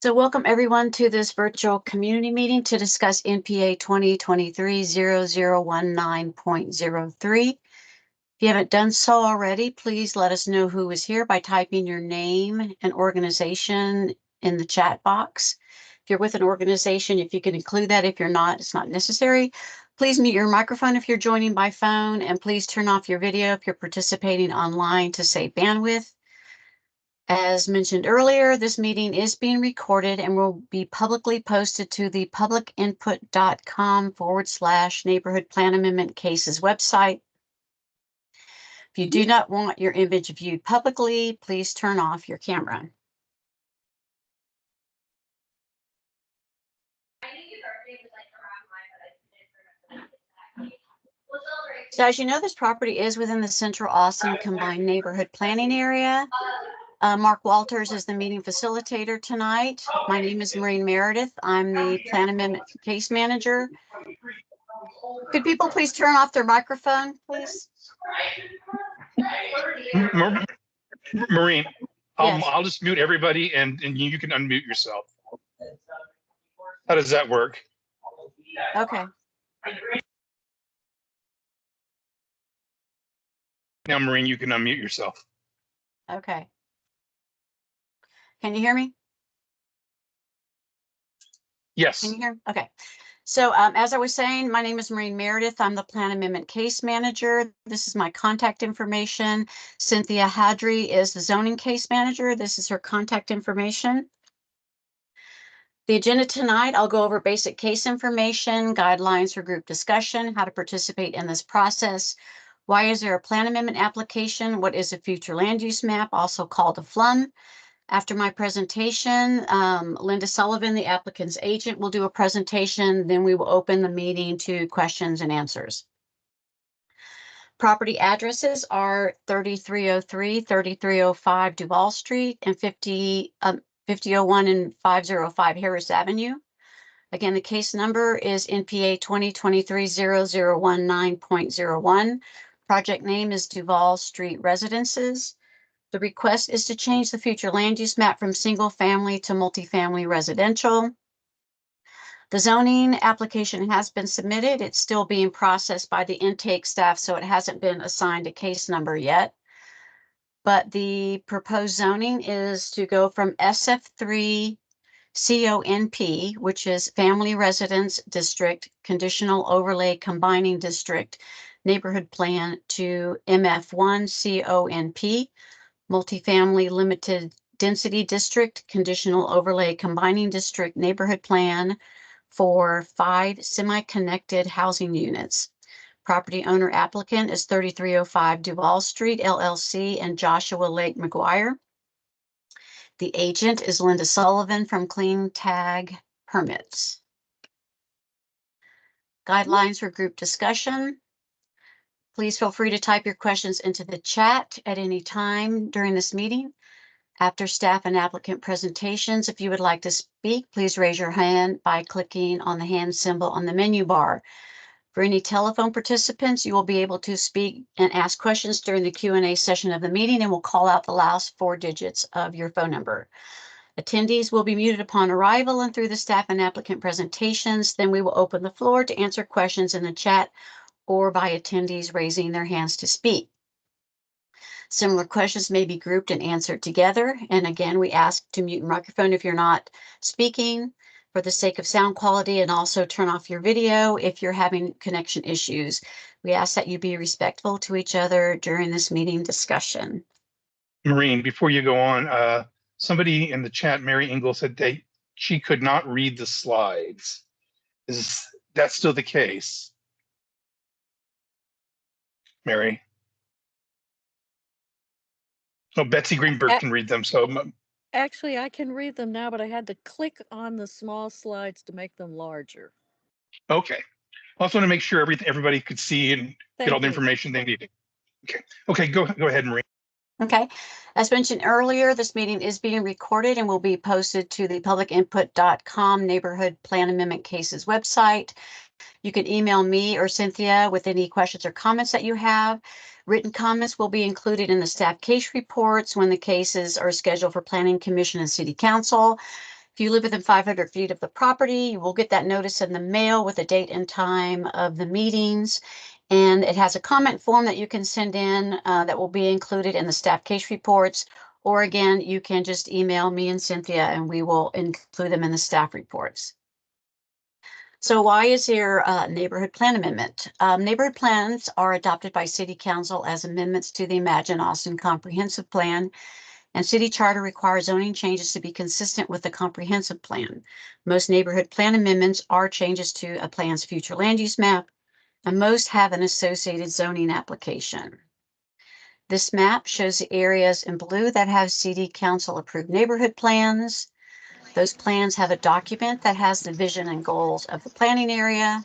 So welcome everyone to this virtual community meeting to discuss NPA 2023-0019.03. If you haven't done so already, please let us know who is here by typing your name and organization in the chat box. If you're with an organization, if you can include that. If you're not, it's not necessary. Please mute your microphone if you're joining by phone, and please turn off your video if you're participating online to save bandwidth. As mentioned earlier, this meeting is being recorded and will be publicly posted to the publicinput.com/neighborhood plan amendment cases website. If you do not want your image viewed publicly, please turn off your camera. So as you know, this property is within the Central Austin Combined Neighborhood Planning Area. Mark Walters is the meeting facilitator tonight. My name is Maureen Meredith. I'm the Plan Amendment Case Manager. Could people please turn off their microphone, please? Maureen, Yes. I'll just mute everybody and you can unmute yourself. How does that work? Okay. Now, Maureen, you can unmute yourself. Okay. Can you hear me? Yes. Can you hear? Okay. So as I was saying, my name is Maureen Meredith. I'm the Plan Amendment Case Manager. This is my contact information. Cynthia Hadry is the Zoning Case Manager. This is her contact information. The agenda tonight, I'll go over basic case information, guidelines for group discussion, how to participate in this process. Why is there a plan amendment application? What is a future land use map, also called a FLUM? After my presentation, Linda Sullivan, the applicant's agent, will do a presentation. Then we will open the meeting to questions and answers. Property addresses are 3303, 3305 Duval Street and 5001 and 505 Harris Avenue. Again, the case number is NPA 2023-0019.01. Project name is Duval Street Residences. The request is to change the future land use map from single family to multifamily residential. The zoning application has been submitted. It's still being processed by the intake staff, so it hasn't been assigned a case number yet. But the proposed zoning is to go from SF3 CONP, which is Family Residence District, Conditional Overlay Combining District, Neighborhood Plan, to MF1 CONP, Multifamily Limited Density District, Conditional Overlay Combining District, Neighborhood Plan for 5 semi-connected housing units. Property owner applicant is 3305 Duval Street, LLC, and Joshua Lake McGuire. The agent is Linda Sullivan from Clean Tag Permits. Guidelines for group discussion. Please feel free to type your questions into the chat at any time during this meeting. After staff and applicant presentations, if you would like to speak, please raise your hand by clicking on the hand symbol on the menu bar. For any telephone participants, you will be able to speak and ask questions during the Q&A session of the meeting, and we'll call out the last 4 digits of your phone number. Attendees will be muted upon arrival and through the staff and applicant presentations. Then we will open the floor to answer questions in the chat or by attendees raising their hands to speak. Similar questions may be grouped and answered together. And again, we ask to mute your microphone if you're not speaking for the sake of sound quality, and also turn off your video if you're having connection issues. We ask that you be respectful to each other during this meeting discussion. Maureen, before you go on, somebody in the chat, Mary Engel, said she could not read the slides. Is that still the case? Mary? No, Betsy Greenberg can read them. So actually, I can read them now, but I had to click on the small slides to make them larger. okay. I also want to make sure everybody could see and get all the information they needed. Okay, go ahead, Marie. Okay, as mentioned earlier, this meeting is being recorded and will be posted to the publicinput.com Neighborhood Plan Amendment Cases website. You can email me or Cynthia with any questions or comments that you have. Written comments will be included in the staff case reports when the cases are scheduled for Planning Commission and City Council. If you live within 500 feet of the property, you will get that notice in the mail with the date and time of the meetings. And it has a comment form that you can send in that will be included in the staff case reports. Or again, you can just email me and Cynthia and we will include them in the staff reports. So why is there a neighborhood plan amendment? Neighborhood plans are adopted by City Council as amendments to the Imagine Austin Comprehensive Plan, and City Charter requires zoning changes to be consistent with the comprehensive plan. Most neighborhood plan amendments are changes to a plan's future land use map, and most have an associated zoning application. This map shows the areas in blue that have City Council approved neighborhood plans. Those plans have a document that has the vision and goals of the planning area.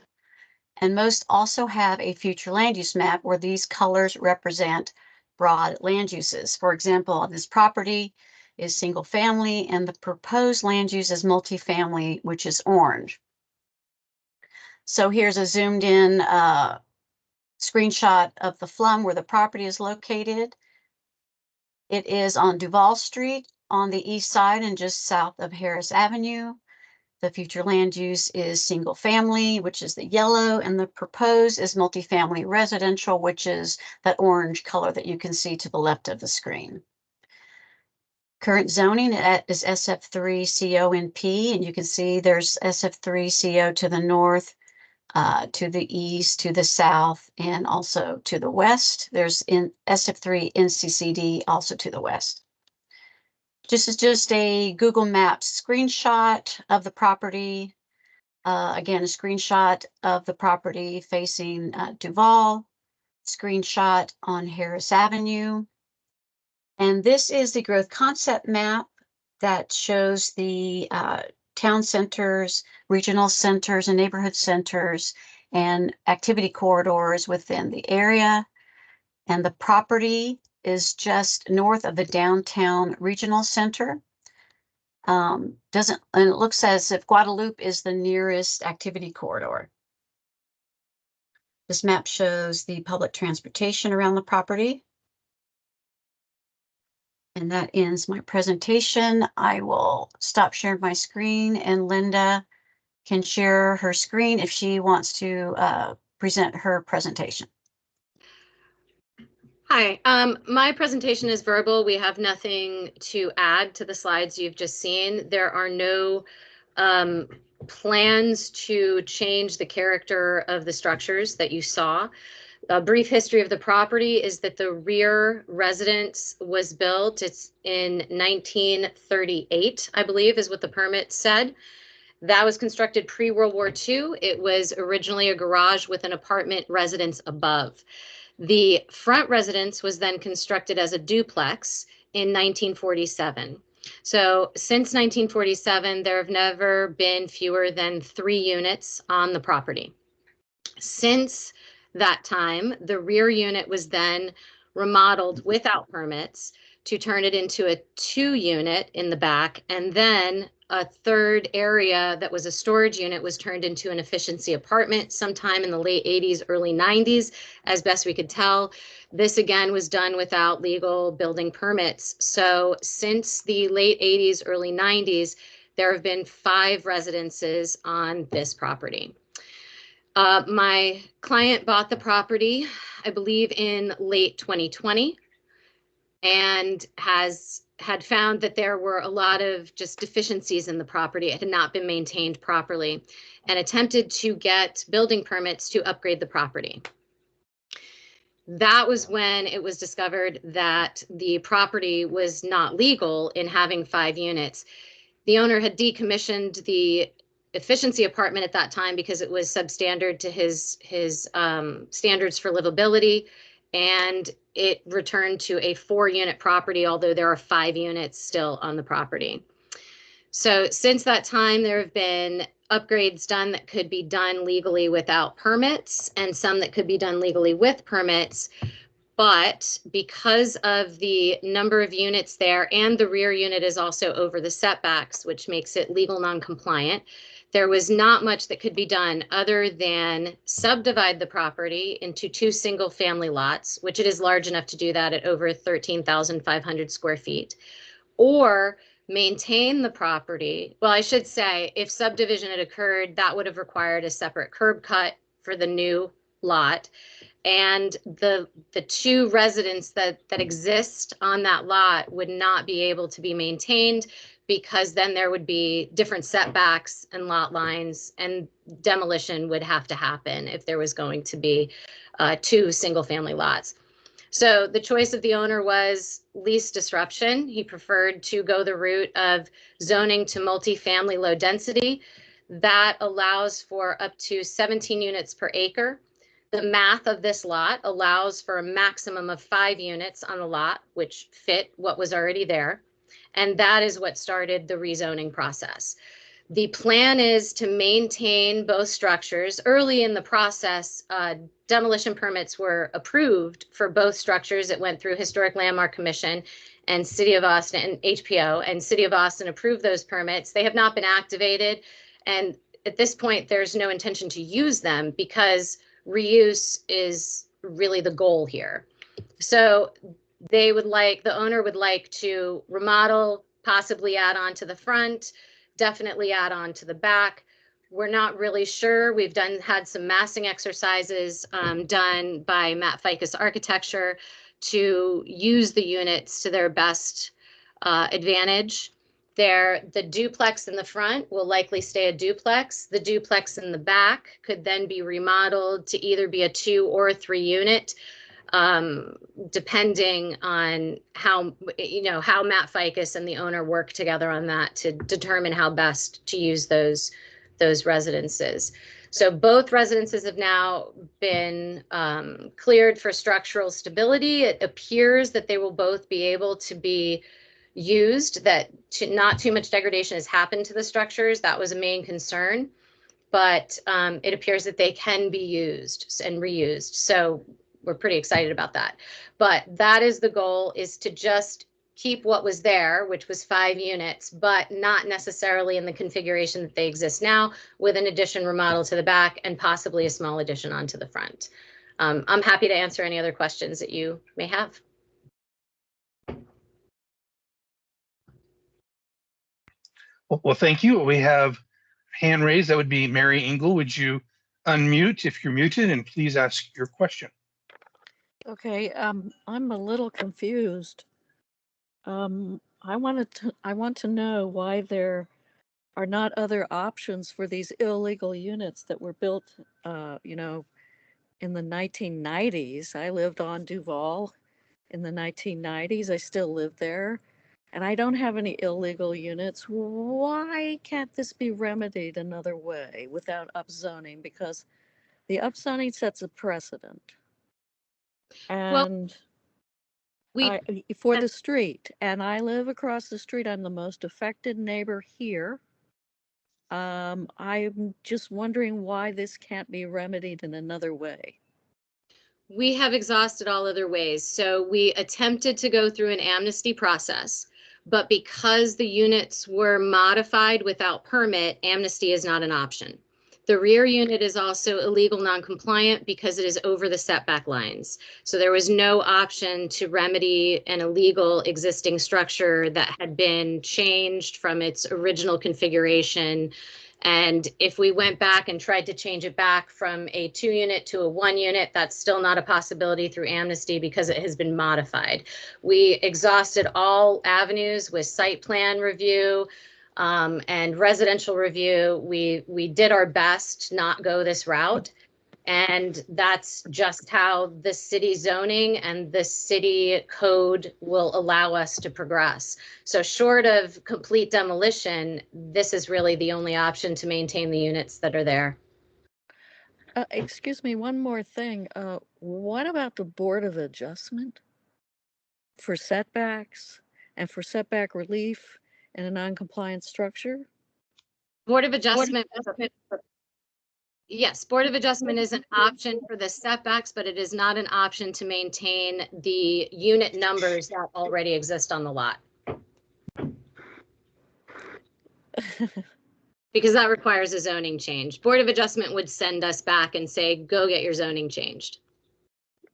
And most also have a future land use map where these colors represent broad land uses. For example, this property is single family and the proposed land use is multifamily, which is orange. So here's a zoomed in screenshot of the flum where the property is located. It is on Duval Street on the east side and just south of Harris Avenue. The future land use is single family, which is the yellow, and the proposed is multifamily residential, which is that orange color that you can see to the left of the screen. Current zoning is SF3 Cmp, and you can see there's SF3 CO to the north, to the east, to the south, and also to the west. There's in SF3 NCCD also to the west. This is just a Google Maps screenshot of the property. Again, a screenshot of the property facing Duval, screenshot on Harris Avenue. And this is the growth concept map that shows the town centers, regional centers, and neighborhood centers, and activity corridors within the area. And the property is just north of the downtown regional center. And it looks as if Guadalupe is the nearest activity corridor. This map shows the public transportation around the property. And that ends my presentation. I will stop sharing my screen and Linda can share her screen if she wants to present her presentation. Hi, my presentation is verbal. We have nothing to add to the slides you've just seen. There are no plans to change the character of the structures that you saw. A brief history of the property is that the rear residence was built. It's in 1938, I believe, is what the permit said. That was constructed pre-World War II. It was originally a garage with an apartment residence above. The front residence was then constructed as a duplex in 1947. So since 1947, there have never been fewer than 3 units on the property. Since that time, the rear unit was then remodeled without permits to turn it into a 2 unit in the back, and then a third area that was a storage unit was turned into an efficiency apartment sometime in the late 80s, early 90s, as best we could tell. This again was done without legal building permits. So since the late 80s, early 90s, there have been 5 residences on this property. My client bought the property, I believe, in late 2020, and had found that there were a lot of just deficiencies in the property. It had not been maintained properly, and attempted to get building permits to upgrade the property. That was when it was discovered that the property was not legal in having 5 units. The owner had decommissioned the efficiency apartment at that time because it was substandard to his standards for livability, and it returned to a 4-unit property, although there are 5 units still on the property. So since that time, there have been upgrades done that could be done legally without permits, and some that could be done legally with permits. But because of the number of units there, and the rear unit is also over the setbacks, which makes it legal non-compliant, there was not much that could be done other than subdivide the property into 2 single-family lots, which it is large enough to do that at over 13,500 square feet, or maintain the property. Well, I should say, if subdivision had occurred, that would have required a separate curb cut for the new lot. And the two residents that exist on that lot would not be able to be maintained, because then there would be different setbacks and lot lines, and demolition would have to happen if there was going to be two single-family lots. So the choice of the owner was least disruption. He preferred to go the route of zoning to multifamily low density. That allows for up to 17 units per acre. The math of this lot allows for a maximum of 5 units on the lot, which fit what was already there. And that is what started the rezoning process. The plan is to maintain both structures. Early in the process, demolition permits were approved for both structures. It went through Historic Landmark Commission and City of Austin and HPO, and City of Austin approved those permits. They have not been activated, and at this point, there's no intention to use them because reuse is really the goal here. So the owner would like to remodel, possibly add on to the front, definitely add on to the back. We're not really sure. We've had some massing exercises done by Matt Ficus Architecture to use the units to their best advantage. The duplex in the front will likely stay a duplex. The duplex in the back could then be remodeled to either be a 2 or a 3 unit, depending on how Matt Ficus and the owner work together on that to determine how best to use those residences. So both residences have now been cleared for structural stability. It appears that they will both be able to be used, that not too much degradation has happened to the structures. That was a main concern, but it appears that they can be used and reused. So we're pretty excited about that. But that is the goal, is to just keep what was there, which was 5 units, but not necessarily in the configuration that they exist now, with an addition remodel to the back and possibly a small addition onto the front. I'm happy to answer any other questions that you may have. Well, thank you. We have hand raised. That would be Mary Engel. Would you unmute if you're muted, and please ask your question? Okay, I'm a little confused. I want to know why there are not other options for these illegal units that were built, in the 1990s. I lived on Duval in the 1990s. I still live there, and I don't have any illegal units. Why can't this be remedied another way without upzoning? Because the upzoning sets a precedent. And for the street, and I live across the street. I'm the most affected neighbor here. I'm just wondering why this can't be remedied in another way. We have exhausted all other ways. So we attempted to go through an amnesty process, but because the units were modified without permit, amnesty is not an option. The rear unit is also illegal non-compliant because it is over the setback lines. So there was no option to remedy an illegal existing structure that had been changed from its original configuration. And if we went back and tried to change it back from a 2 unit to a 1 unit, that's still not a possibility through amnesty because it has been modified. We exhausted all avenues with site plan review and residential review. We did our best to not go this route. And that's just how the city zoning and the city code will allow us to progress. So short of complete demolition, this is really the only option to maintain the units that are there. Excuse me, one more thing. What about the Board of Adjustment for setbacks and for setback relief in a non-compliant structure? Board of Adjustment. Yes, Board of Adjustment is an option for the setbacks, but it is not an option to maintain the unit numbers that already exist on the lot. Because that requires a zoning change. Board of Adjustment would send us back and say, go get your zoning changed.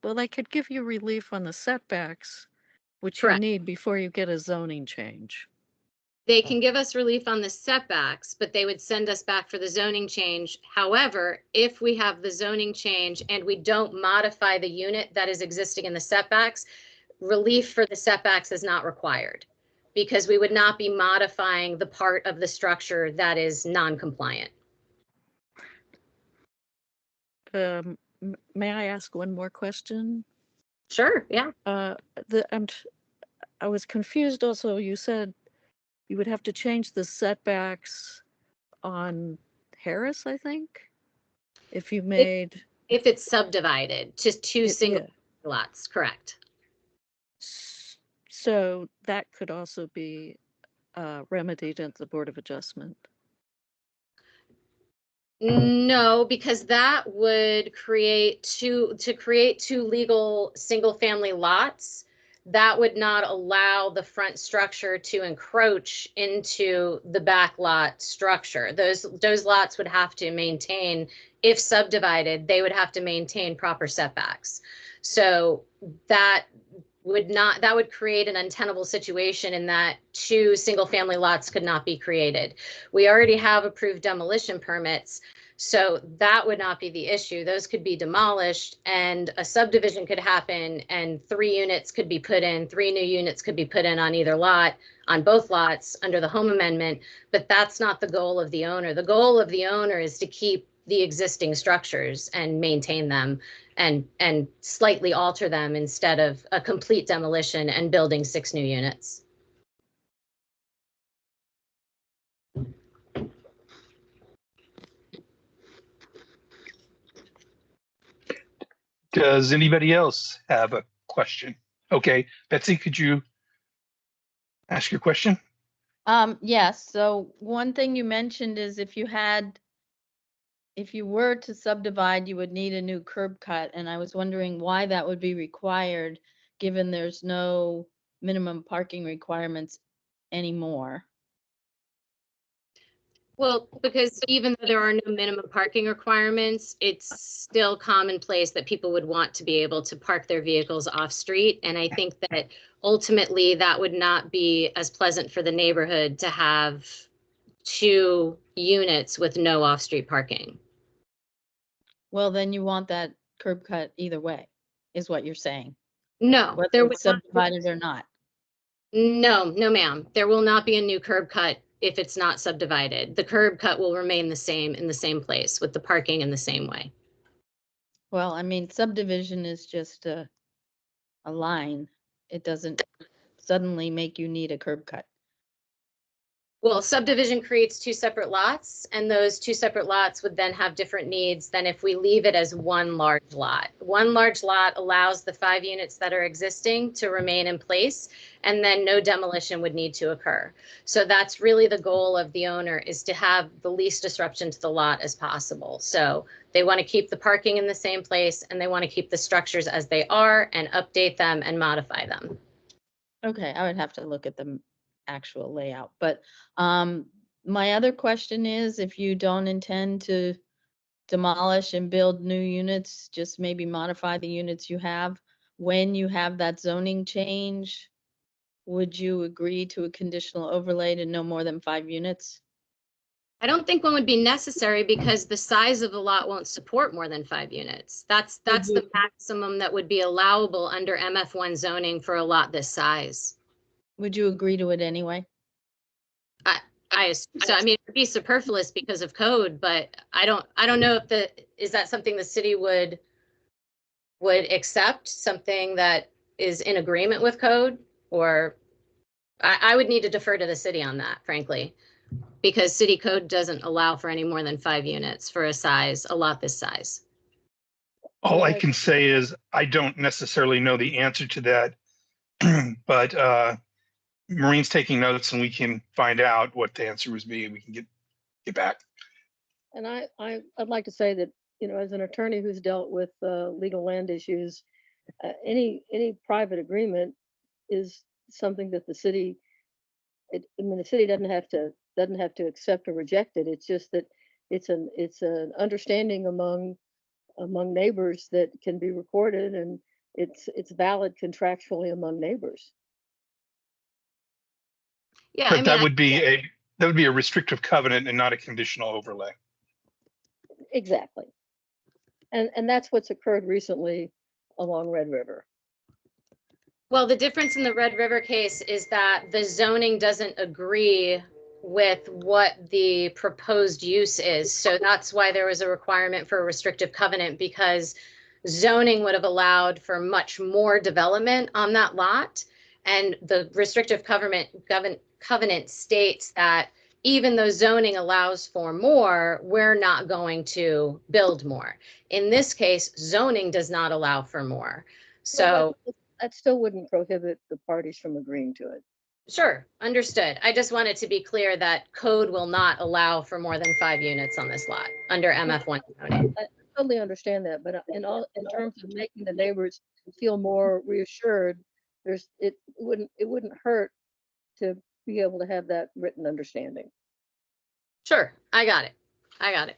Well, they could give you relief on the setbacks, which Correct. you need before you get a zoning change. They can give us relief on the setbacks, but they would send us back for the zoning change. However, if we have the zoning change and we don't modify the unit that is existing in the setbacks, relief for the setbacks is not required because we would not be modifying the part of the structure that is non-compliant. May I ask one more question? Sure, yeah. I was confused also. You said you would have to change the setbacks on Harris, I think, if you made. If it's subdivided to two single lots, correct. So that could also be remedied at the Board of Adjustment. No, because that would create two legal single-family lots. That would not allow the front structure to encroach into the back lot structure. Those lots would have to maintain, if subdivided, they would have to maintain proper setbacks. So that would create an untenable situation in that two single-family lots could not be created. We already have approved demolition permits, so that would not be the issue. Those could be demolished and a subdivision could happen and 3 units could be put in, 3 new units could be put in on either lot, on both lots under the home amendment, but that's not the goal of the owner. The goal of the owner is to keep the existing structures and maintain them and slightly alter them instead of a complete demolition and building 6 new units. Does anybody else have a question? Okay, Betsy, could you ask your question? Yes. So one thing you mentioned is if you were to subdivide, you would need a new curb cut. And I was wondering why that would be required, given there's no minimum parking requirements anymore. Well, because even though there are no minimum parking requirements, it's still commonplace that people would want to be able to park their vehicles off street. And I think that ultimately that would not be as pleasant for the neighborhood to have 2 units with no off-street parking. Well, then you want that curb cut either way, is what you're saying, No, whether there it's would not, subdivided or not. no, ma'am. There will not be a new curb cut if it's not subdivided. The curb cut will remain the same in the same place with the parking in the same way. Well, I mean, subdivision is just a line. It doesn't suddenly make you need a curb cut. Well, subdivision creates 2 separate lots, and those 2 separate lots would then have different needs than if we leave it as one large lot. One large lot allows the 5 units that are existing to remain in place, and then no demolition would need to occur. So that's really the goal of the owner, is to have the least disruption to the lot as possible. So they want to keep the parking in the same place, and they want to keep the structures as they are and update them and modify them. Okay, I would have to look at the actual layout, but my other question is, if you don't intend to demolish and build new units, just maybe modify the units you have, when you have that zoning change, would you agree to a conditional overlay to no more than 5 units? I don't think one would be necessary because the size of the lot won't support more than 5 units. That's the maximum that would be allowable under MF1 zoning for a lot this size. Would you agree to it anyway? So I mean, it'd be superfluous because of code, but I don't know if is that something the city would accept, something that is in agreement with code, or I would need to defer to the city on that, frankly, because city code doesn't allow for any more than 5 units for a lot this size. All I can say is I don't necessarily know the answer to that, but Maureen's taking notes and we can find out what the answer was be and we can get back. And I'd like to say that, as an attorney who's dealt with legal land issues, any private agreement is something that the city, the city doesn't have to accept or reject it. It's just that it's an understanding among neighbors that can be recorded, and it's valid contractually among neighbors. Yeah, But that would be a restrictive covenant and not a conditional overlay. Exactly. And that's what's occurred recently along Red River. well, the difference in the Red River case is that the zoning doesn't agree with what the proposed use is. So that's why there was a requirement for a restrictive covenant, because zoning would have allowed for much more development on that lot. And the restrictive covenant states that even though zoning allows for more, we're not going to build more. In this case, zoning does not allow for more. So That still wouldn't prohibit the parties from agreeing to it. sure, understood. I just wanted to be clear that code will not allow for more than 5 units on this lot under MF1 zoning. I totally understand that, but in terms of making the neighbors feel more reassured, it wouldn't hurt to be able to have that written understanding. Sure, I got it. I got it.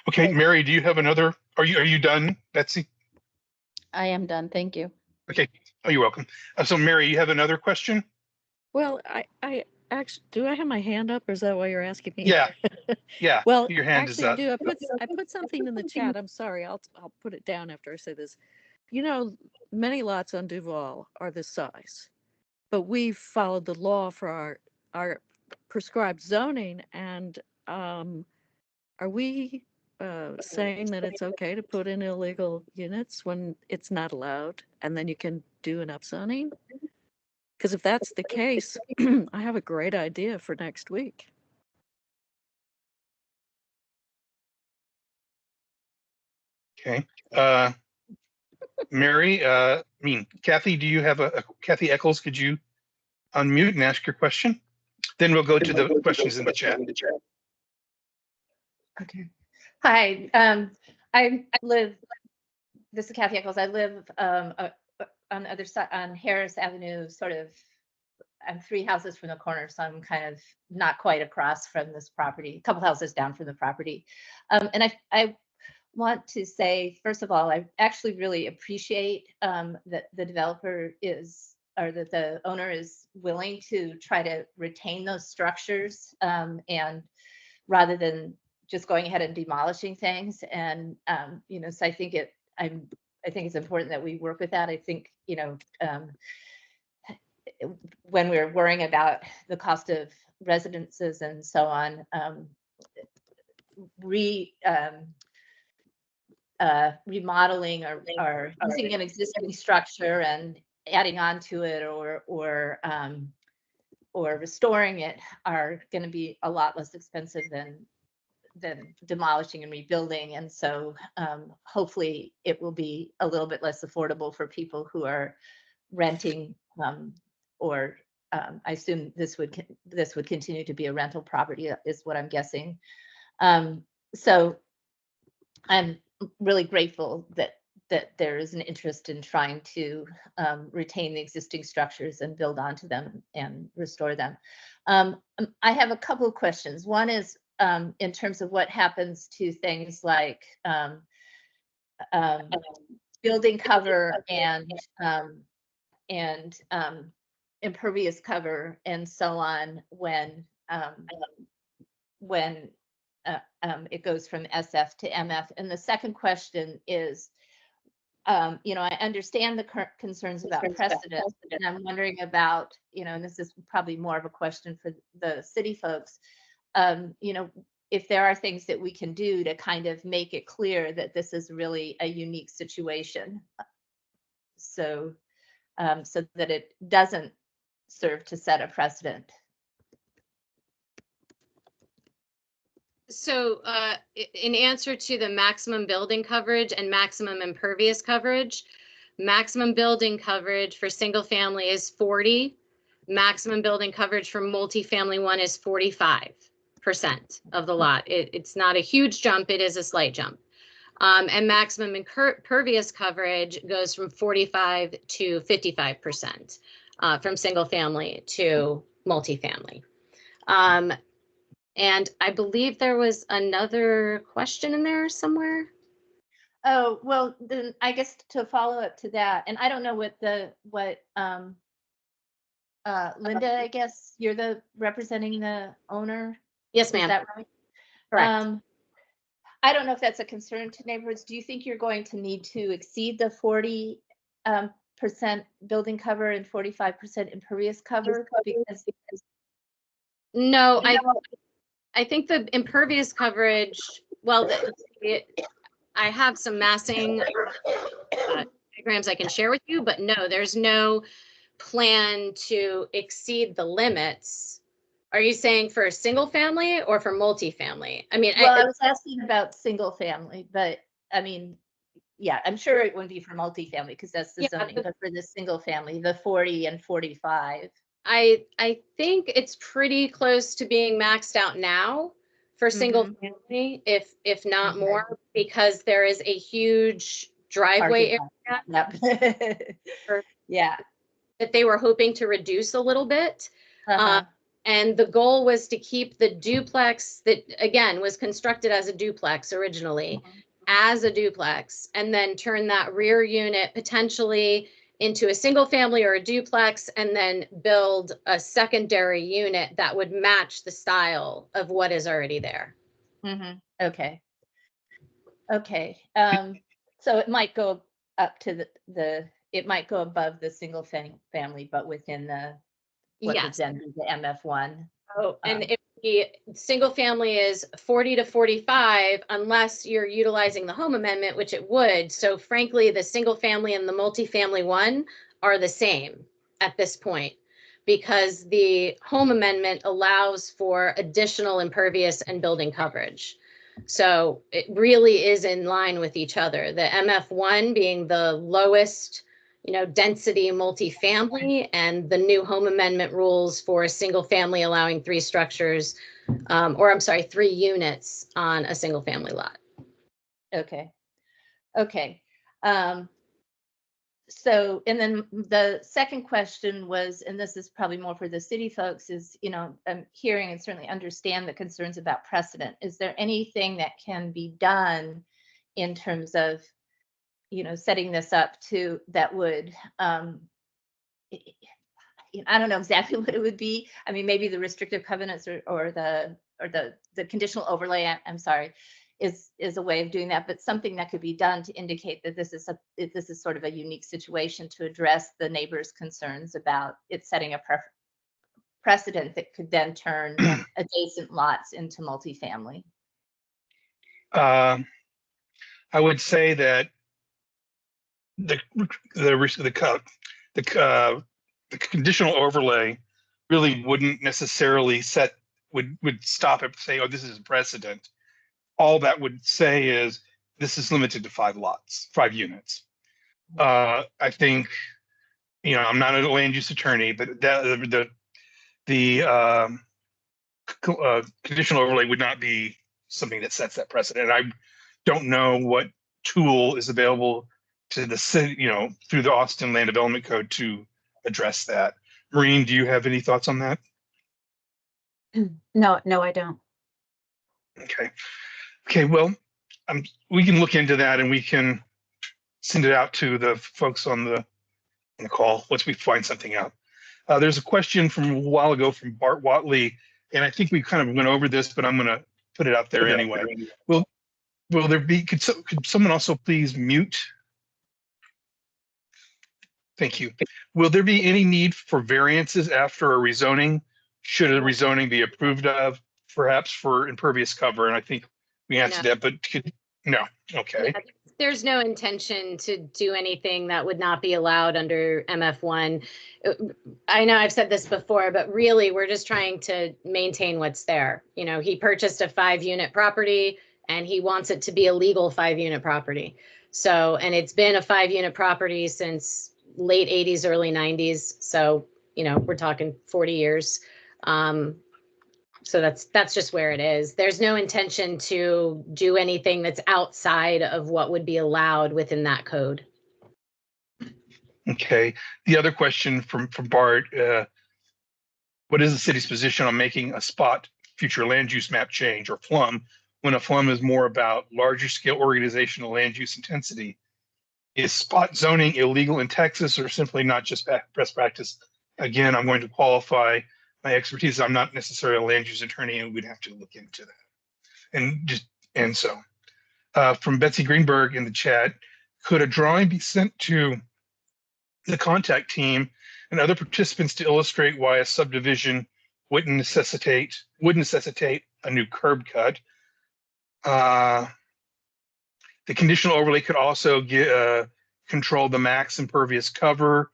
Okay, Mary, do you have another? Are you done, Betsy? I am done. Thank you. Okay. Oh, you're welcome. So Mary, you have another question? Well, I actually, do I have my hand up, or is that why you're asking me? Yeah. Yeah. Well, Your hand is actually, up. I put something in the chat. I'm sorry. I'll put it down after I say this. You know, many lots on Duval are this size, but we've followed the law for our prescribed zoning. And are we saying that it's okay to put in illegal units when it's not allowed, and then you can do an upzoning? Because if that's the case, I have a great idea for next week. Okay. Mary, Kathy, do you have Kathy Eccles, could you unmute and ask your question? Then we'll go to the questions in the chat. Okay. Hi, this is Kathy Eccles. I live on the other side on Harris Avenue, sort of, I'm 3 houses from the corner, so I'm kind of not quite across from this property, a couple houses down from the property. And I want to say, first of all, I actually really appreciate that the developer is, or that the owner is willing to try to retain those structures, and rather than just going ahead and demolishing things. And so I think it's important that we work with that. I think, when we're worrying about the cost of residences and so on, remodeling or using an existing structure and adding on to it, or restoring it, are going to be a lot less expensive than demolishing and rebuilding. And so hopefully it will be a little bit less affordable for people who are renting, or I assume this would continue to be a rental property, is what I'm guessing. So I'm really grateful that there is an interest in trying to retain the existing structures and build onto them and restore them. I have a couple of questions. One is in terms of what happens to things like building cover and impervious cover and so on when it goes from SF to MF. And the second question is, I understand the concerns about precedent, and I'm wondering about, and this is probably more of a question for the city folks, if there are things that we can do to kind of make it clear that this is really a unique situation, so that it doesn't serve to set a precedent. So in answer to the maximum building coverage and maximum impervious coverage, maximum building coverage for single family is 40. Maximum building coverage for multifamily one is 45% of the lot. It's not a huge jump, it is a slight jump. And maximum impervious coverage goes from 45 to 55% from single family to multifamily. And I believe there was another question in there somewhere. Oh, well, then I guess to follow up to that, and I don't know what Linda, I guess you're the representing the owner. Yes, Is ma'am. that right? Correct. I don't know if that's a concern to neighborhoods. Do you think you're going to need to exceed the 40% building cover and 45% impervious cover? Because No, I think the impervious coverage, well, I have some massing diagrams I can share with you, but no, there's no plan to exceed the limits. Are you saying for a single family or for multifamily? I mean, well, I was asking about single family, but I mean, yeah, I'm sure it wouldn't be for multifamily because that's the Yeah, zoning, but- but for the single family, the 40 and 45. I think it's pretty close to being maxed out now for single family, if not Okay. more, because there is a huge driveway Parking area lot. Yep. Or- Yeah. that they were hoping to reduce a little bit. Uh-huh. And the goal was to keep the duplex that, again, was constructed as a duplex originally, as a duplex, and then turn that rear unit potentially into a single family or a duplex, and then build a secondary unit that would match the style of what is already there. Okay. Okay. So it might go up to it might go above the single family, but within what would Yes. then be the MF1. Oh, and if the single family is 40 to 45, unless you're utilizing the home amendment, which it would. So frankly, the single family and the multifamily one are the same at this point, because the home amendment allows for additional impervious and building coverage. So it really is in line with each other. The MF1 being the lowest, density multifamily, and the new home amendment rules for a single family allowing 3 structures, or I'm sorry, 3 units on a single family lot. Okay. Okay. So, and then the second question was, and this is probably more for the city folks, is, I'm hearing and certainly understand the concerns about precedent. Is there anything that can be done in terms of, setting this up that would, I don't know exactly what it would be. I mean, maybe the restrictive covenants or the conditional overlay, I'm sorry, is a way of doing that, but something that could be done to indicate that this is sort of a unique situation to address the neighbors' concerns about it setting a precedent that could then turn adjacent lots into multifamily. I would say that the conditional overlay really wouldn't necessarily would stop it, say, oh, this is a precedent. All that would say is this is limited to 5 lots, 5 units. I think, I'm not a land use attorney, but the conditional overlay would not be something that sets that precedent. I don't know what tool is available to the city, through the Austin Land Development Code to address that. Maureen, do you have any thoughts on that? No, I don't. Okay. Well, we can look into that and we can send it out to the folks on the call once we find something out. There's a question from a while ago from Bart Watley, and I think we kind of went over this, but I'm going to put it out there anyway. Will there be? Could someone also please mute? Thank you. Will there be any need for variances after a rezoning? Should a rezoning be approved of, perhaps for impervious cover? And I think we answered that, but no. Okay. Yeah, there's no intention to do anything that would not be allowed under MF1. I know I've said this before, but really we're just trying to maintain what's there. He purchased a 5-unit property and he wants it to be a legal 5-unit property. So, and it's been a 5-unit property since late 80s, early 90s. So, we're talking 40 years. So that's just where it is. There's no intention to do anything that's outside of what would be allowed within that code. Okay. The other question from Bart, what is the city's position on making a spot future land use map change, or FLUM, when a FLUM is more about larger scale organizational land use intensity? Is spot zoning illegal in Texas, or simply not just best practice again, I'm going to qualify my expertise. I'm not necessarily a land use attorney, and we'd have to look into that. And so from Betsy Greenberg in the chat, could a drawing be sent to the contact team and other participants to illustrate why a subdivision would necessitate a new curb cut? The conditional overlay could also control the max impervious cover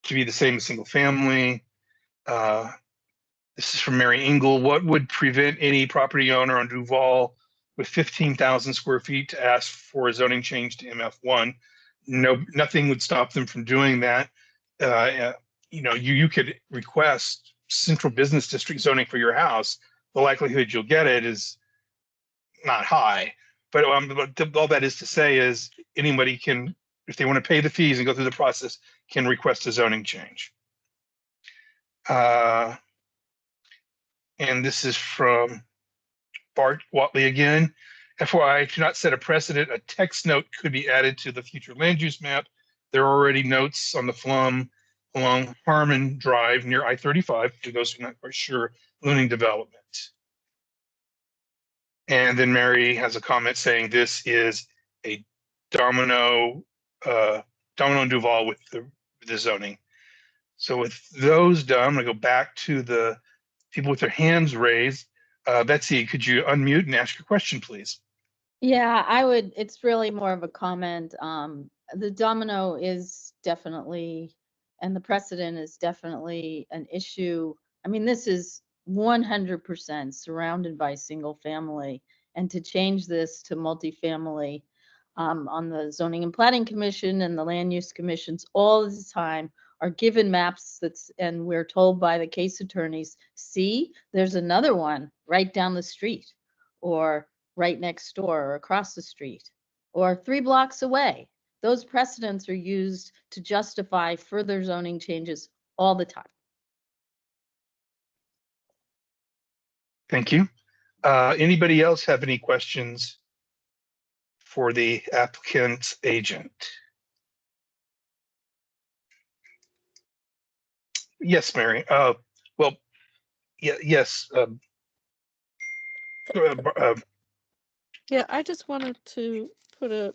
to be the same as single family. This is from Mary Engel. What would prevent any property owner on Duval with 15,000 square feet to ask for a zoning change to MF1? No, nothing would stop them from doing that. You could request central business district zoning for your house. The likelihood you'll get it is not high. But all that is to say is anybody can, if they want to pay the fees and go through the process, can request a zoning change. And this is from Bart Watley again. FYI, to not set a precedent, a text note could be added to the future land use map. There are already notes on the flum along Harmon Drive near I-35, to those who are not quite sure, looming development. And then Mary has a comment saying this is a domino Duval with the zoning. So with those done, I'm gonna go back to the people with their hands raised. Betsy, could you unmute and ask your question, please? Yeah, I would, it's really more of a comment. The domino is definitely, and the precedent is definitely an issue. I mean, this is 100% surrounded by single family, and to change this to multifamily on the Zoning and Planning Commission and the Land Use Commissions all the time are given maps and we're told by the case attorneys, see, there's another one right down the street, or right next door, or across the street, or 3 blocks away. Those precedents are used to justify further zoning changes all the time. Thank you. Anybody else have any questions for the applicant's agent? Yes, Mary. Well, yeah, yes. Yeah, I just wanted to put a,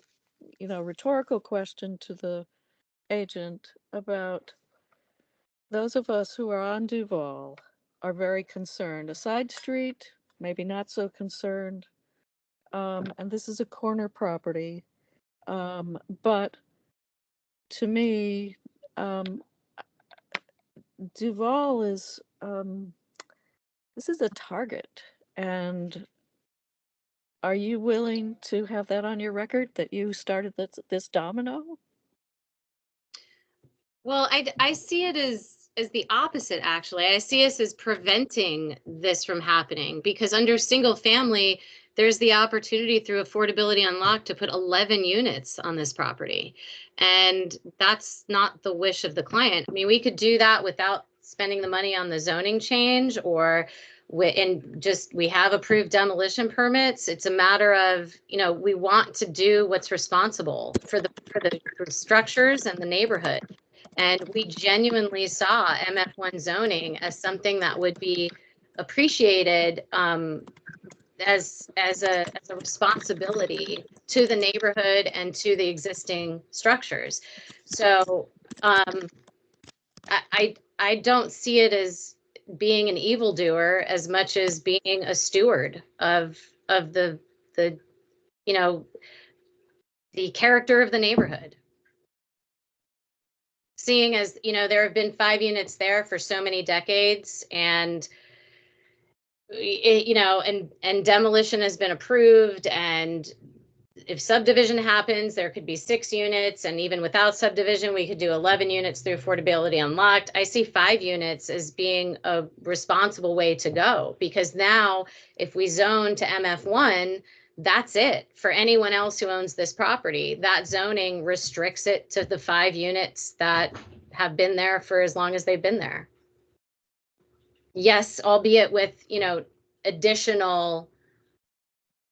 rhetorical question to the agent about those of us who are on Duval are very concerned. A side street, maybe not so concerned. And this is a corner property. But to me, Duval is, this is a target. And are you willing to have that on your record that you started this domino? Well, I see it as the opposite, actually. I see us as preventing this from happening, because under single family, there's the opportunity through Affordability Unlocked to put 11 units on this property. And that's not the wish of the client. I mean, we could do that without spending the money on the zoning change, or we have approved demolition permits. It's a matter of, we want to do what's responsible for the structures and the neighborhood. And we genuinely saw MF1 zoning as something that would be appreciated as a responsibility to the neighborhood and to the existing structures. So I don't see it as being an evildoer as much as being a steward of the the character of the neighborhood. Seeing as, there have been 5 units there for so many decades, and and demolition has been approved, and if subdivision happens, there could be 6 units, and even without subdivision, we could do 11 units through Affordability Unlocked. I see 5 units as being a responsible way to go, because now if we zone to MF1, that's it for anyone else who owns this property. That zoning restricts it to the 5 units that have been there for as long as they've been there. Yes, albeit with, additional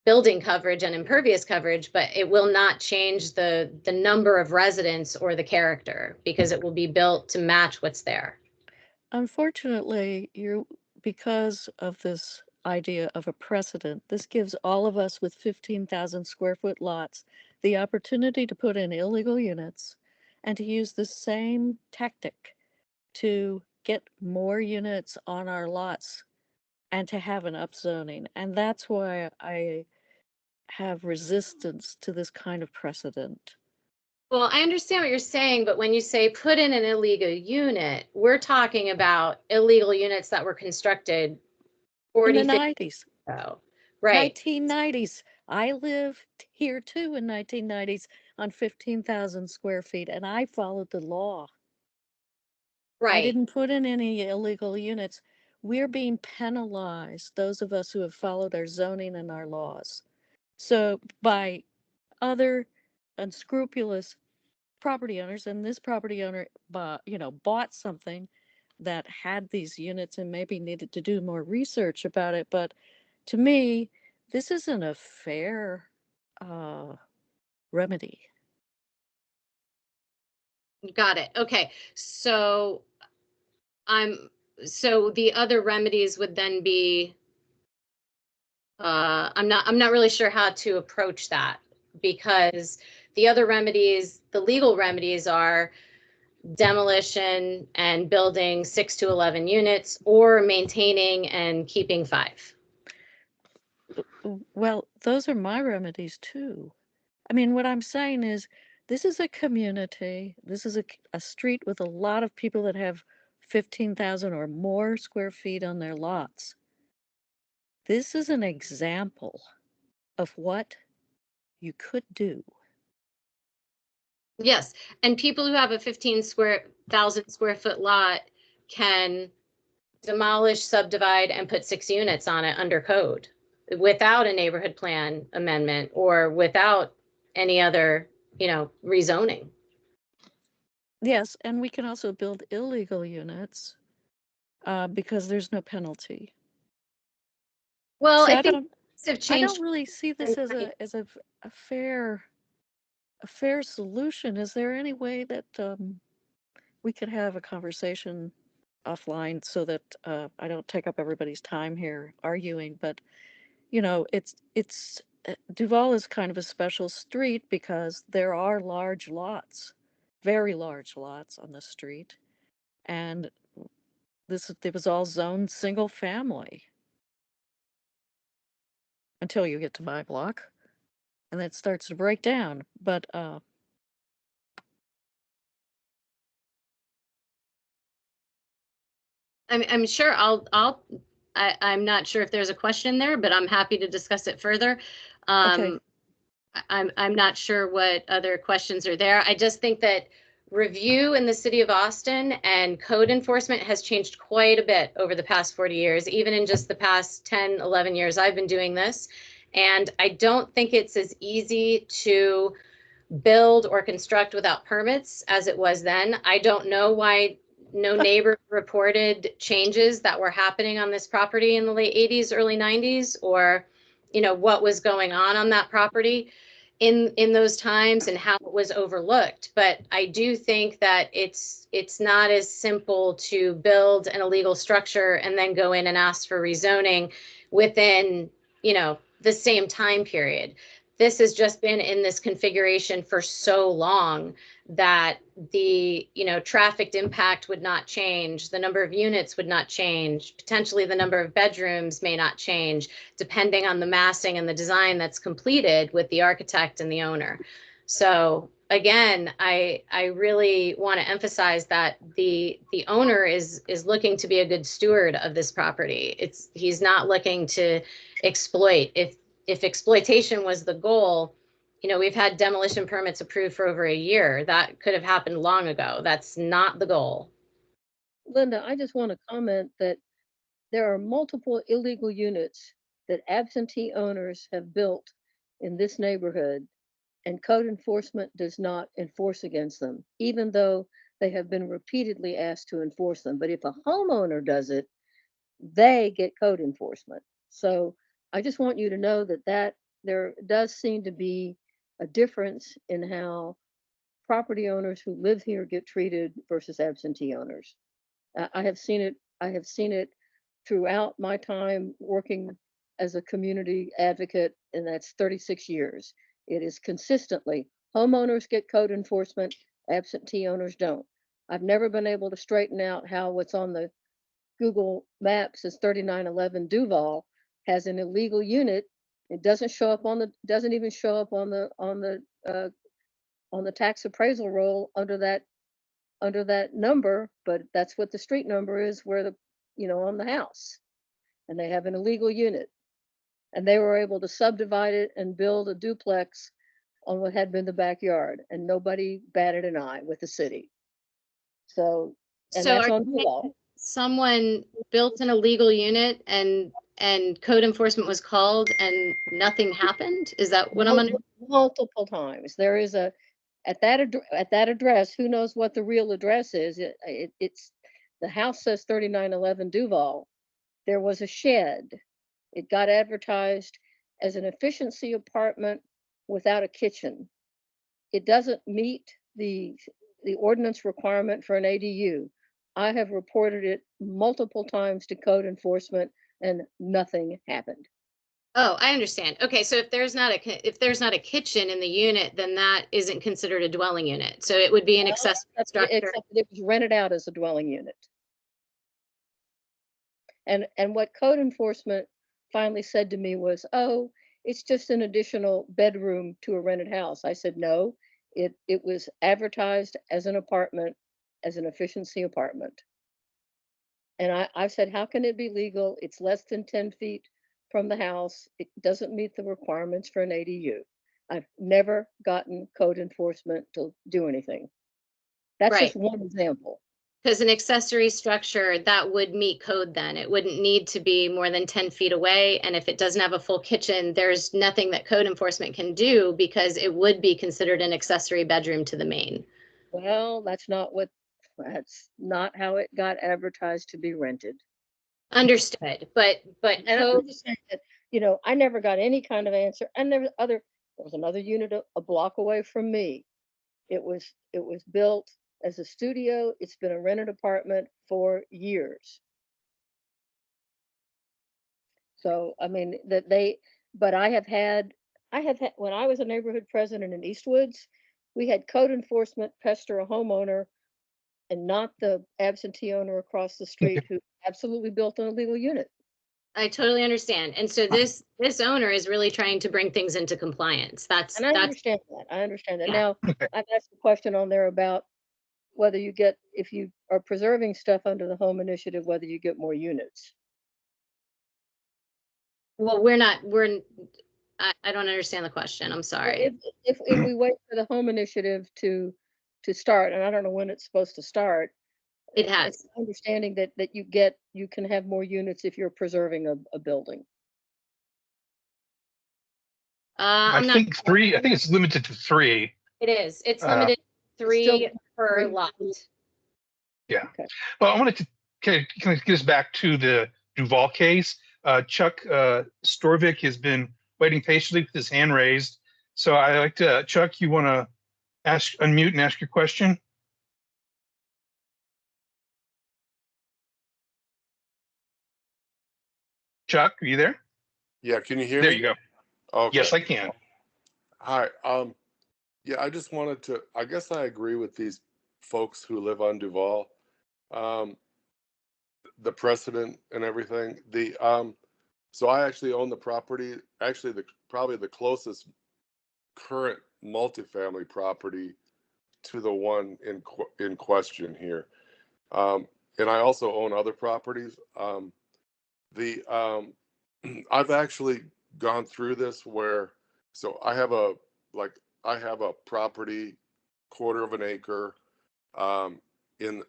building coverage and impervious coverage, but it will not change the number of residents or the character, because it will be built to match what's there. Unfortunately, because of this idea of a precedent, this gives all of us with 15,000 square foot lots the opportunity to put in illegal units and to use the same tactic to get more units on our lots and to have an upzoning. And that's why I have resistance to this kind of precedent. Well, I understand what you're saying, but when you say put in an illegal unit, we're talking about illegal units that were constructed In 40, the 50 90s, ago. Right. 1990s. I lived here too in 1990s on 15,000 square feet, and I followed the law. I Right. didn't put in any illegal units. We're being penalized, those of us who have followed our zoning and our laws. So by other unscrupulous property owners, and this property owner bought something that had these units and maybe needed to do more research about it. But to me, this isn't a fair remedy. Got it. Okay. So so the other remedies would then be, I'm not really sure how to approach that, because the other remedies, the legal remedies, are demolition and building 6 to 11 units, or maintaining and keeping 5. Well, those are my remedies too. I mean, what I'm saying is this is a community. This is a street with a lot of people that have 15,000 or more square feet on their lots. This is an example of what you could do. Yes, and people who have a 15,000 square foot lot can demolish, subdivide, and put 6 units on it under code without a neighborhood plan amendment or without any other, rezoning. Yes, and we can also build illegal units because there's no penalty. Well, So I I think don't, things have I changed. don't really see this as a fair solution. Is there any way that we could have a conversation offline so that I don't take up everybody's time here arguing? But it's Duval is kind of a special street because there are large lots, very large lots on the street, and it was all zoned single family until you get to my block, and then it starts to break down. But I'm sure I'm not sure if there's a question there, but I'm happy to discuss it further. okay, I'm not sure what other questions are there. I just think that review in the city of Austin and code enforcement has changed quite a bit over the past 40 years, even in just the past 10, 11 years I've been doing this. And I don't think it's as easy to build or construct without permits as it was then. I don't know why no neighbor reported changes that were happening on this property in the late 80s, early 90s, or what was going on that property in those times and how it was overlooked. But I do think that it's not as simple to build an illegal structure and then go in and ask for rezoning within the same time period. This has just been in this configuration for so long that the traffic impact would not change, the number of units would not change, potentially the number of bedrooms may not change, depending on the massing and the design that's completed with the architect and the owner. So again, I really want to emphasize that the owner is looking to be a good steward of this property. He's not looking to exploit. If exploitation was the goal, we've had demolition permits approved for over a year. That could have happened long ago. That's not the goal. Linda, I just want to comment that there are multiple illegal units that absentee owners have built in this neighborhood, and code enforcement does not enforce against them, even though they have been repeatedly asked to enforce them. But if a homeowner does it, they get code enforcement. So I just want you to know that there does seem to be a difference in how property owners who live here get treated versus absentee owners. I have seen it. I have seen it throughout my time working as a community advocate, and that's 36 years. It is consistently homeowners get code enforcement, absentee owners don't. I've never been able to straighten out how what's on the Google Maps is 3911 Duval has an illegal unit. It doesn't show up on the, doesn't even show up on the tax appraisal roll under that number, but that's what the street number is where the, on the house. And they have an illegal unit. And they were able to subdivide it and build a duplex on what had been the backyard, and nobody batted an eye with the city. So, and So that's are on you saying Duval. someone built an illegal unit and code enforcement was called and nothing happened? Is that what I'm under? Multiple times. There is a, at that address, who knows what the real address is? It's, the house says 3911 Duval. There was a shed. It got advertised as an efficiency apartment without a kitchen. It doesn't meet the ordinance requirement for an ADU. I have reported it multiple times to code enforcement and nothing happened. Oh, I understand. Okay, so if there's not a kitchen in the unit, then that isn't considered a dwelling unit. So it would be an accessory structure. Except that it was rented out as a dwelling unit. And what code enforcement finally said to me was, oh, it's just an additional bedroom to a rented house. I said, no, it was advertised as an apartment, as an efficiency apartment. And I said, how can it be legal? It's less than 10 feet from the house. It doesn't meet the requirements for an ADU. I've never gotten code enforcement to do anything. That's Right. just one example. Because an accessory structure, that would meet code then. It wouldn't need to be more than 10 feet away. And if it doesn't have a full kitchen, there's nothing that code enforcement can do because it would be considered an accessory bedroom to the main. Well, that's not how it got advertised to be rented. Understood, but And I'm code, just saying that, I never got any kind of answer. And there was another unit a block away from me. It was built as a studio. It's been a rented apartment for years. So, I mean, but I have had, when I was a neighborhood president in Eastwoods, we had code enforcement pester a homeowner and not the absentee owner across the street who absolutely built an illegal unit. I totally understand. And so this owner is really trying to bring things into compliance. And I understand that. I understand that. Yeah. Now, Okay. I've asked a question on there about whether you get, if you are preserving stuff under the home initiative, whether you get more units. Well, I don't understand the question. I'm sorry. If we wait for the home initiative to start, and I don't know when it's supposed to start. It has. It's my understanding that you can have more units if you're preserving a building. I I'm not, think three. I think it's limited to three. it is. It's Uh, limited to 3 still per three. lot. Yeah. Okay. Well, I wanted to kind of get us back to the Duval case. Chuck Storvik has been waiting patiently with his hand raised. So I'd like to, Chuck, you want to unmute and ask your question? Chuck, are you there? Yeah, can you hear There me? you go. Okay. Yes, I can. Hi. Yeah, I just wanted to, I guess I agree with these folks who live on Duval. The precedent and everything. So I actually own the property, actually probably the closest current multifamily property to the one in question here. And I also own other properties. I've actually gone through this where, so I have a property, quarter of an acre, in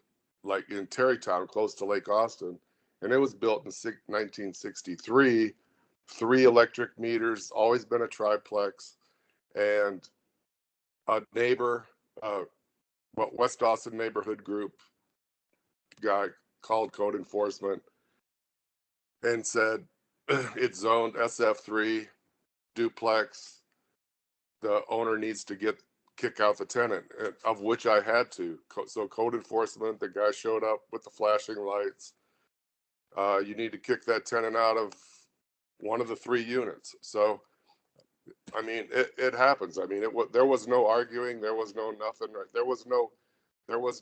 Terrytown, close to Lake Austin, and it was built in 1963. 3 electric meters, always been a triplex, and a neighbor, West Austin neighborhood group guy called code enforcement and said it's zoned SF3 duplex. The owner needs to get kick out the tenant, of which I had to. So code enforcement, the guy showed up with the flashing lights. You need to kick that tenant out of one of the 3 units. So, I mean, it happens. I mean, there was no arguing. There was no nothing. Right? There was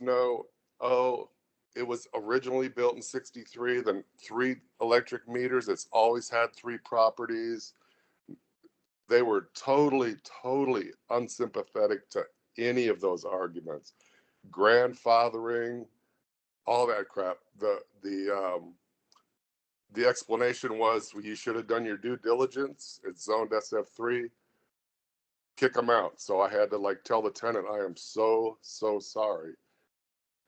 no, oh, it was originally built in 63, then 3 electric meters. It's always had 3 properties. They were totally unsympathetic to any of those arguments. Grandfathering, all that crap. The explanation was, well, you should have done your due diligence. It's zoned SF3. Kick them out. So I had to like tell the tenant, I am so sorry.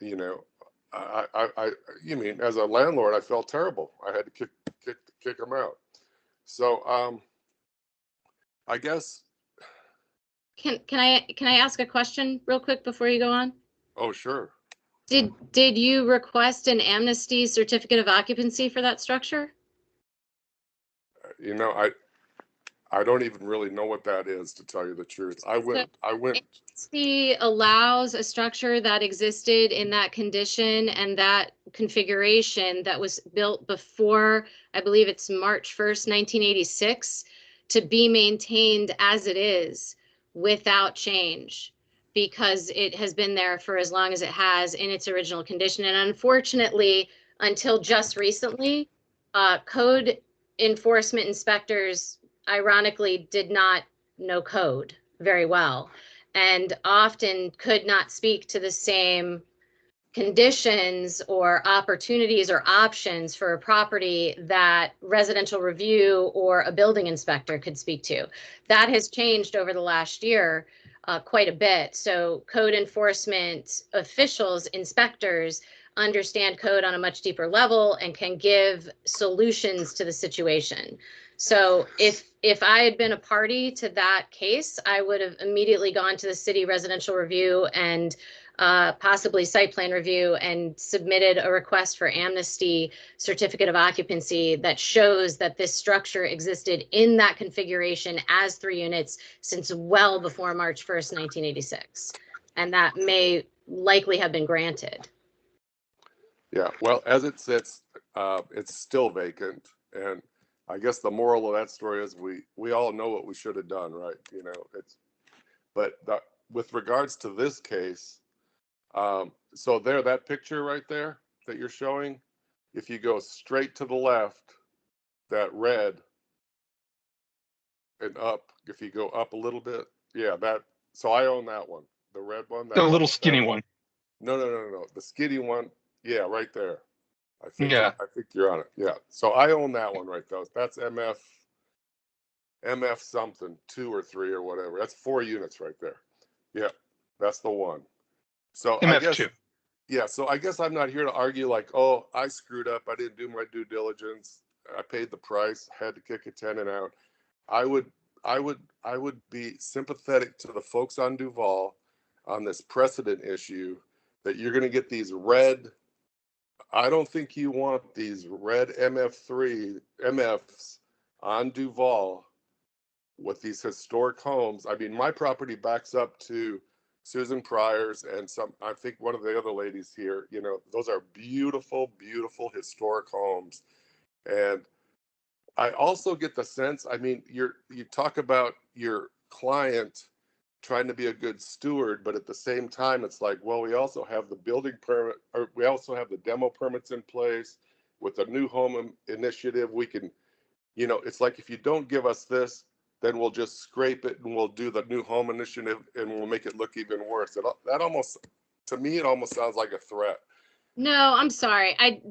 You know, you mean as a landlord, I felt terrible. I had to kick them out. So I guess. Can I ask a question real quick before you go on? Oh, sure. Did you request an amnesty certificate of occupancy for that structure? You know, I don't even really know what that is, to tell you the truth. I went. Amnesty allows a structure that existed in that condition and that configuration that was built before, I believe it's March 1st, 1986, to be maintained as it is without change, because it has been there for as long as it has in its original condition. And unfortunately, until just recently, code enforcement inspectors, ironically, did not know code very well and often could not speak to the same conditions or opportunities or options for a property that residential review or a building inspector could speak to. That has changed over the last year quite a bit. So code enforcement officials, inspectors, understand code on a much deeper level and can give solutions to the situation. So if I had been a party to that case, I would have immediately gone to the city residential review and possibly site plan review and submitted a request for amnesty certificate of occupancy that shows that this structure existed in that configuration as 3 units since well before March 1st, 1986. And that may likely have been granted. Yeah, well, as it sits, it's still vacant. And I guess the moral of that story is we all know what we should have done, right? You know, with regards to this case, so that picture right there that you're showing, if you go straight to the left, that red and up, if you go up a little bit, yeah, so I own that one, the red one. The little skinny one. No, the skinny one. Yeah, right there. I think you're on it. Yeah. So I own that one right there. That's MF something, 2 or 3 or whatever. That's 4 units right there. Yeah, that's the one. So MF2. I guess, yeah. So I guess I'm not here to argue like, oh, I screwed up. I didn't do my due diligence. I paid the price. Had to kick a tenant out. I would be sympathetic to the folks on Duval on this precedent issue that you're going to get these red. I don't think you want these red MFs on Duval with these historic homes. I mean, my property backs up to Susan Pryor's and I think one of the other ladies here, you know, those are beautiful, beautiful historic homes. And I also get the sense, I mean, you talk about your client trying to be a good steward, but at the same time, it's like, well, we also have the building permit, or we also have the demo permits in place with the new home initiative. We can, you know, it's like, if you don't give us this, then we'll just scrape it and we'll do the new home initiative and we'll make it look even worse. That almost, to me, it almost sounds like a threat. No, I'm sorry. I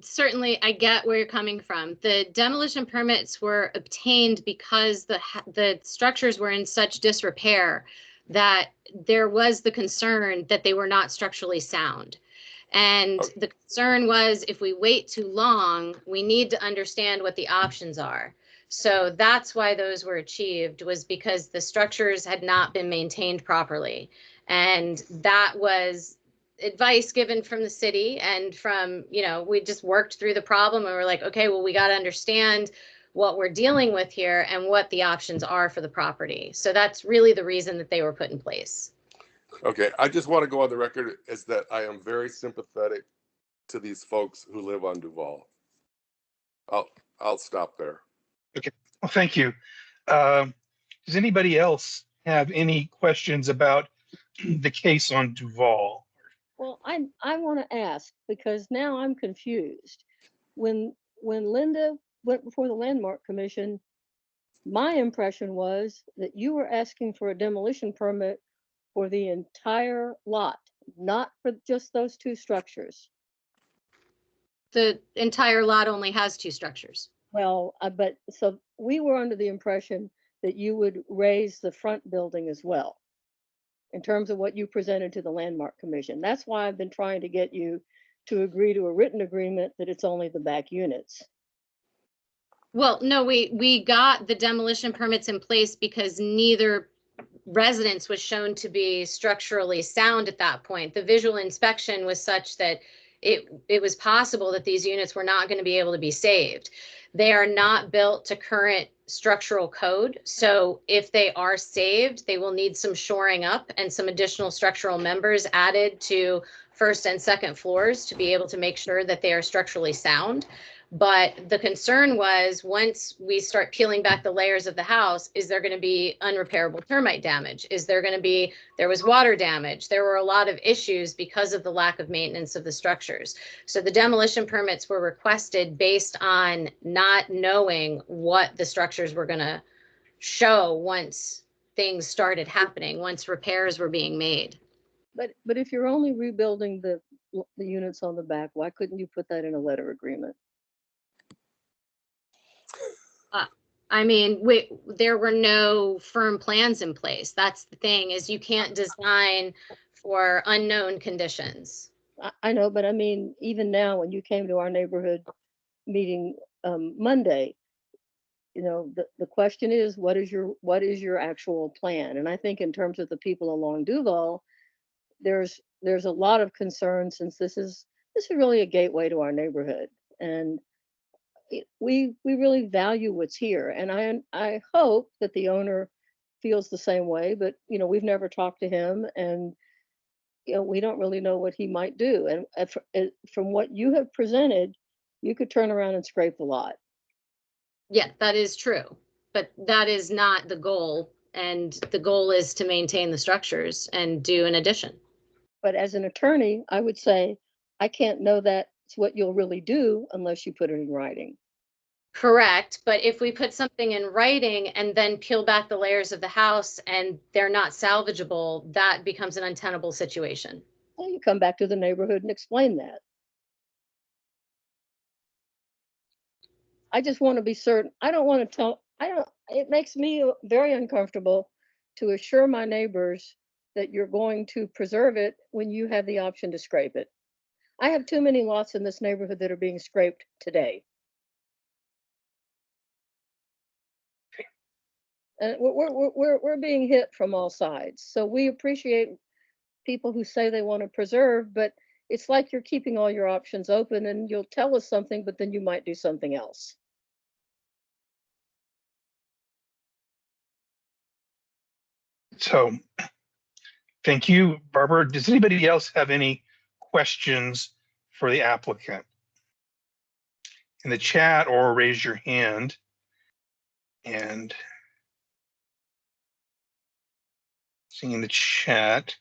get where you're coming from. The demolition permits were obtained because the structures were in such disrepair that there was the concern that they were not structurally sound. And the concern was, if we wait too long, we need to understand what the options are. So that's why those were achieved, was because the structures had not been maintained properly. And that was advice given from the city and from, you know, we just worked through the problem and we're like, okay, well, we got to understand what we're dealing with here and what the options are for the property. So that's really the reason that they were put in place. Okay, I just want to go on the record as that I am very sympathetic to these folks who live on Duval. I'll stop there. Well, thank you. Does anybody else have any questions about the case on Duval? Well, I want to ask because now I'm confused. When Linda went before the Landmark Commission, my impression was that you were asking for a demolition permit for the entire lot, not for just those two structures. The entire lot only has 2 structures. Well, but so we were under the impression that you would raise the front building as well in terms of what you presented to the Landmark Commission. That's why I've been trying to get you to agree to a written agreement that it's only the back units. Well, no, we got the demolition permits in place because neither residence was shown to be structurally sound at that point. The visual inspection was such that it was possible that these units were not going to be able to be saved. They are not built to current structural code. So if they are saved, they will need some shoring up and some additional structural members added to first and second floors to be able to make sure that they are structurally sound. But the concern was once we start peeling back the layers of the house, is there going to be unrepairable termite damage? There was water damage. There were a lot of issues because of the lack of maintenance of the structures. So the demolition permits were requested based on not knowing what the structures were going to show once things started happening, once repairs were being made. But if you're only rebuilding the units on the back, why couldn't you put that in a letter agreement? I mean, there were no firm plans in place. That's the thing, is you can't design for unknown conditions. I know, but I mean, even now, when you came to our neighborhood meeting Monday, you know, the question is, what is your actual plan? And I think in terms of the people along Duval, there's a lot of concern since this is really a gateway to our neighborhood, and we really value what's here. And I hope that the owner feels the same way, but you know, we've never talked to him, and you know, we don't really know what he might do. And from what you have presented, you could turn around and scrape the lot. Yeah, that is true, but that is not the goal. And the goal is to maintain the structures and do an addition. But as an attorney, I would say, I can't know that's what you'll really do unless you put it in writing. Correct, but if we put something in writing and then peel back the layers of the house and they're not salvageable, that becomes an untenable situation. Well, you come back to the neighborhood and explain that. I just want to be certain. I don't want to tell, it makes me very uncomfortable to assure my neighbors that you're going to preserve it when you have the option to scrape it. I have too many lots in this neighborhood that are being scraped today. And we're being hit from all sides. So we appreciate people who say they want to preserve, but it's like you're keeping all your options open, and you'll tell us something, but then you might do something else. So thank you, Barbara. Does anybody else have any questions for the applicant? In the chat, or raise your hand. And seeing in the chat,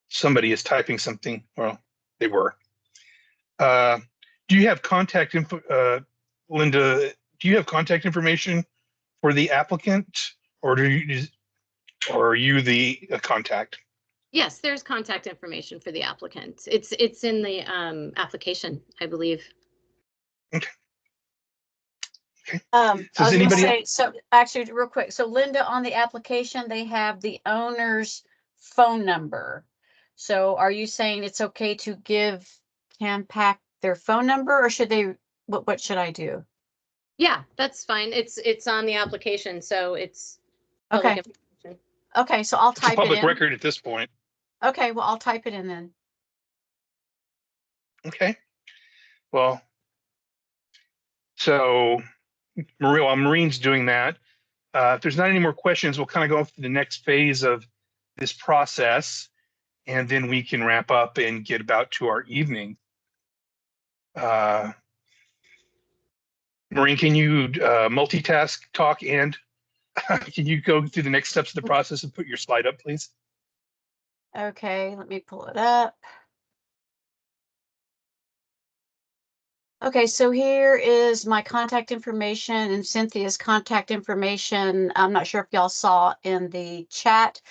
somebody is typing something. Well, they were. Do you have contact info, Linda? Do you have contact information for the applicant, or are you the contact? Yes, there's contact information for the applicant. It's in the application, I believe. Okay. Okay. I was Does gonna anybody? say, so actually, real quick, so Linda, on the application, they have the owner's phone number. So are you saying it's okay to give Campact their phone number, or should they, what should I do? Yeah, that's fine. It's on the application, so it's public Okay, information. okay, so I'll It's a type it public in. record at this point. Okay, well, I'll type it in then. Okay. Well, so while Marine's doing that, if there's not any more questions, we'll kind of go through the next phase of this process. and then we can wrap up and get about to our evening. Maureen, can you multitask, talk, and can you go through the next steps of the process and put your slide up, please? Okay, let me pull it up. Okay, so here is my contact information and Cynthia's contact information. I'm not sure if y'all saw in the chat.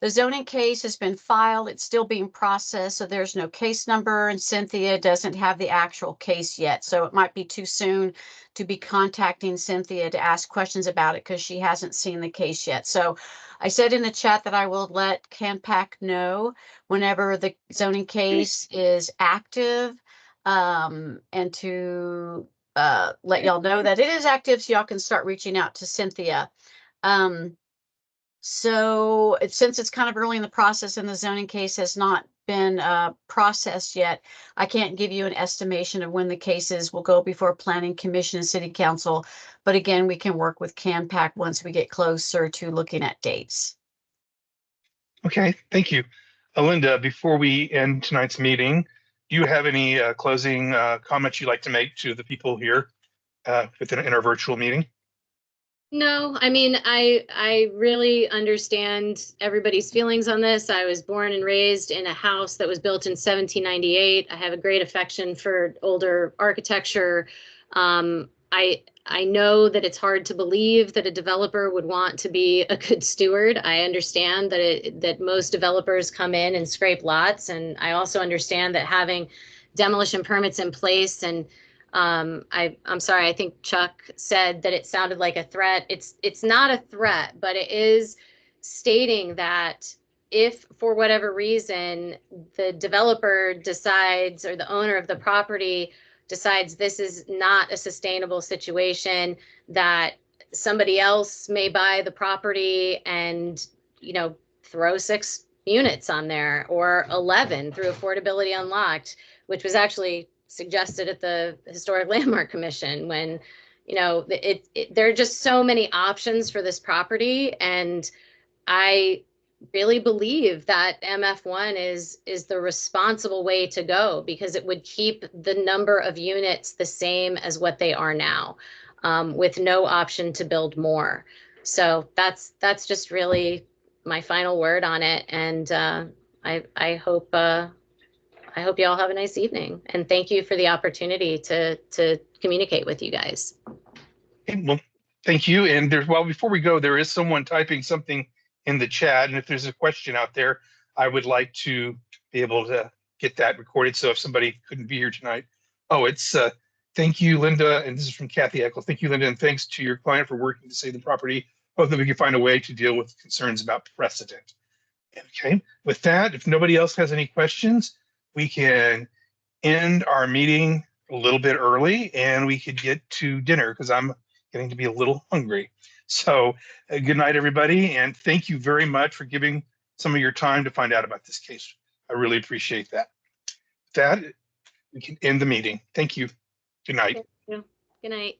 The zoning case has been filed. It's still being processed, so there's no case number, and Cynthia doesn't have the actual case yet. So it might be too soon to be contacting Cynthia to ask questions about it because she hasn't seen the case yet. So I said in the chat that I will let CAMPAC know whenever the zoning case is active, and to let y'all know that it is active so y'all can start reaching out to Cynthia. So since it's kind of early in the process and the zoning case has not been processed yet, I can't give you an estimation of when the cases will go before Planning Commission and City Council. But again, we can work with CAMPAC once we get closer to looking at dates. Okay, thank you. Linda, before we end tonight's meeting, do you have any closing comments you'd like to make to the people here in our virtual meeting? No, I mean, I really understand everybody's feelings on this. I was born and raised in a house that was built in 1798. I have a great affection for older architecture. I know that it's hard to believe that a developer would want to be a good steward. I understand that most developers come in and scrape lots, and I also understand that having demolition permits in place and I'm sorry, I think Chuck said that it sounded like a threat. It's not a threat, but it is stating that if for whatever reason the developer decides or the owner of the property decides this is not a sustainable situation, that somebody else may buy the property and, throw 6 units on there or 11 through Affordability Unlocked, which was actually suggested at the Historic Landmark Commission when, there are just so many options for this property. And I really believe that MF1 is the responsible way to go because it would keep the number of units the same as what they are now, with no option to build more. So that's just really my final word on it. And I hope you all have a nice evening, and thank you for the opportunity to communicate with you guys. Okay, well, thank you. And before we go, there is someone typing something in the chat, and if there's a question out there, I would like to be able to get that recorded. So if somebody couldn't be here tonight, it's thank you, Linda, and this is from Kathy Eccles. Thank you, Linda, and thanks to your client for working to save the property. Hope that we can find a way to deal with concerns about precedent. Okay, with that, if nobody else has any questions, we can end our meeting a little bit early and we could get to dinner because I'm getting to be a little hungry. So good night, everybody. And thank you very much for giving some of your time to find out about this case. I really appreciate that. With that, we can end the meeting. Thank you. Good night. Thank you. Good night.